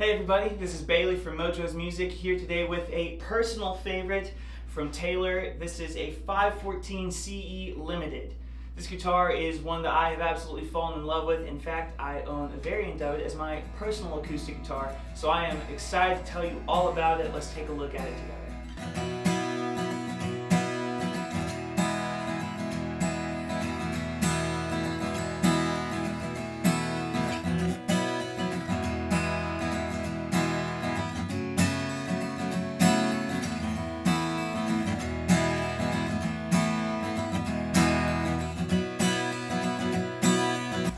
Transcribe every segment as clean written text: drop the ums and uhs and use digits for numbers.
Hey everybody, this is Bailey from Mojo's Music here today with a personal favorite from Taylor. This is a 514 CE Limited. This guitar is one that I have absolutely fallen in love with. In fact, I own a variant of it as my personal acoustic guitar, so I am excited to tell you all about it. Let's take a look at it together.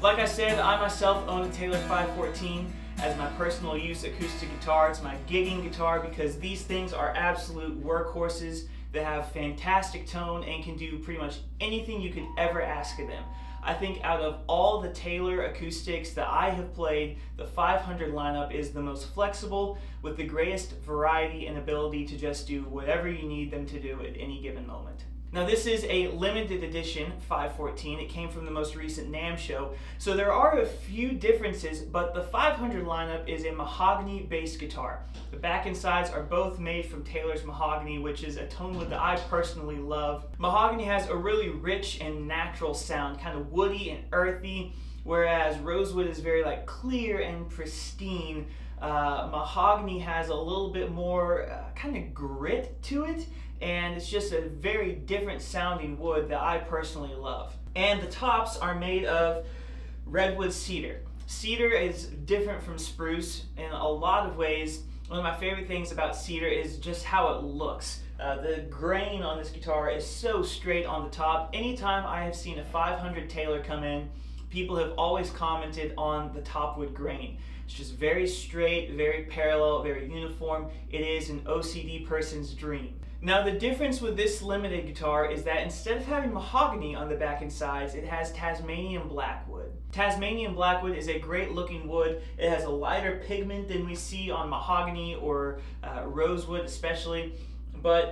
Like I said, I myself own a Taylor 514 as my personal use acoustic guitar. It's my gigging guitar because these things are absolute workhorses that have fantastic tone and can do pretty much anything you could ever ask of them. I think out of all the Taylor acoustics that I have played, the 500 lineup is the most flexible with the greatest variety and ability to just do whatever you need them to do at any given moment. Now this is a limited edition 514. It came from the most recent NAMM show, so there are a few differences, but the 500 lineup is a mahogany based guitar. The back and sides are both made from Taylor's mahogany, which is a tone wood that I personally love. Mahogany has a really rich and natural sound, kind of woody and earthy, whereas rosewood is very clear and pristine. Mahogany has a little bit more kind of grit to it, and it's just a very different sounding wood that I personally love. And the tops are made of redwood cedar. Cedar is different from spruce in a lot of ways. One of my favorite things about cedar is just how it looks. The grain on this guitar is so straight on the top. Anytime I have seen a 500 Taylor come in, people have always commented on the top wood grain. It's just very straight, very parallel, very uniform. It is an OCD person's dream. Now the difference with this limited guitar is that instead of having mahogany on the back and sides, it has Tasmanian blackwood. Tasmanian blackwood is a great looking wood. It has a lighter pigment than we see on mahogany or rosewood especially, but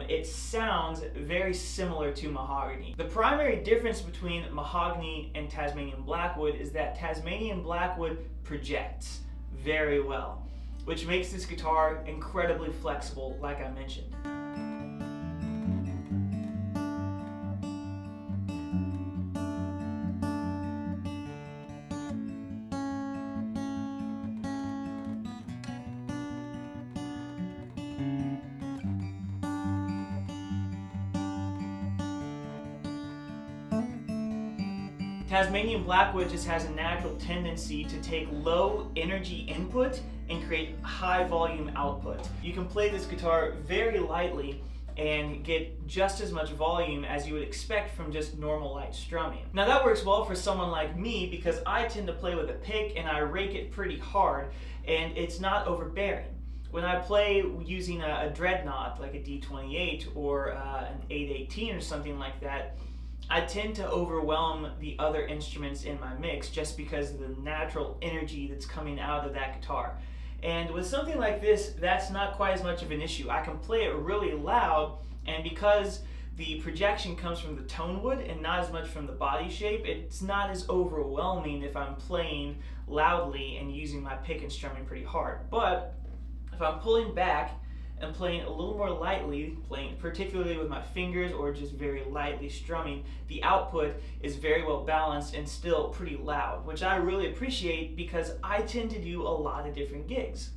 it sounds very similar to mahogany. The primary difference between mahogany and Tasmanian blackwood is that Tasmanian blackwood projects very well, which makes this guitar incredibly flexible, like I mentioned. Tasmanian blackwood just has a natural tendency to take low energy input and create high volume output. You can play this guitar very lightly and get just as much volume as you would expect from just normal light strumming. Now that works well for someone like me because I tend to play with a pick and I rake it pretty hard and it's not overbearing. When I play using a dreadnought like a D28 or an 818 or something like that, I tend to overwhelm the other instruments in my mix just because of the natural energy that's coming out of that guitar. And with something like this, that's not quite as much of an issue. I can play it really loud, and because the projection comes from the tone wood and not as much from the body shape, it's not as overwhelming if I'm playing loudly and using my pick and strumming pretty hard. But if I'm pulling back and playing a little more lightly, playing particularly with my fingers or just very lightly strumming, the output is very well balanced and still pretty loud, which I really appreciate because I tend to do a lot of different gigs.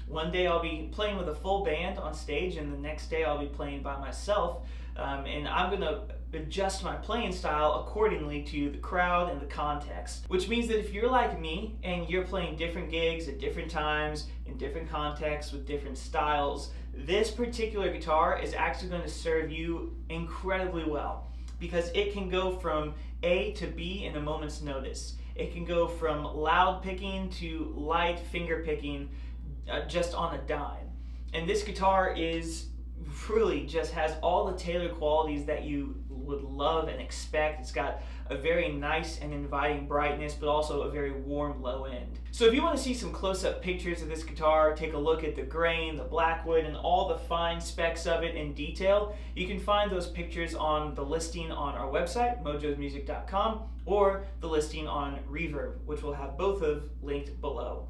One day I'll be playing with a full band on stage and the next day I'll be playing by myself, and I'm gonna adjust my playing style accordingly to the crowd and the context. Which means that if you're like me and you're playing different gigs at different times, in different contexts, with different styles, this particular guitar is actually going to serve you incredibly well because it can go from A to B in a moment's notice. It can go from loud picking to light finger picking just on a dime. And this guitar is really just has all the Taylor qualities that you would love and expect. It's got a very nice and inviting brightness, but also a very warm low end. So if you want to see some close-up pictures of this guitar, take a look at the grain, the blackwood, and all the fine specs of it in detail, you can find those pictures on the listing on our website, mojosmusic.com, or the listing on Reverb, which we'll have both of linked below.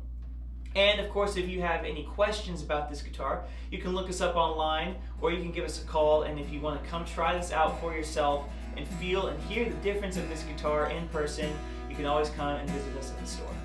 And of course, if you have any questions about this guitar, you can look us up online, or you can give us a call. And if you want to come try this out for yourself and feel and hear the difference of this guitar in person, you can always come and visit us at the store.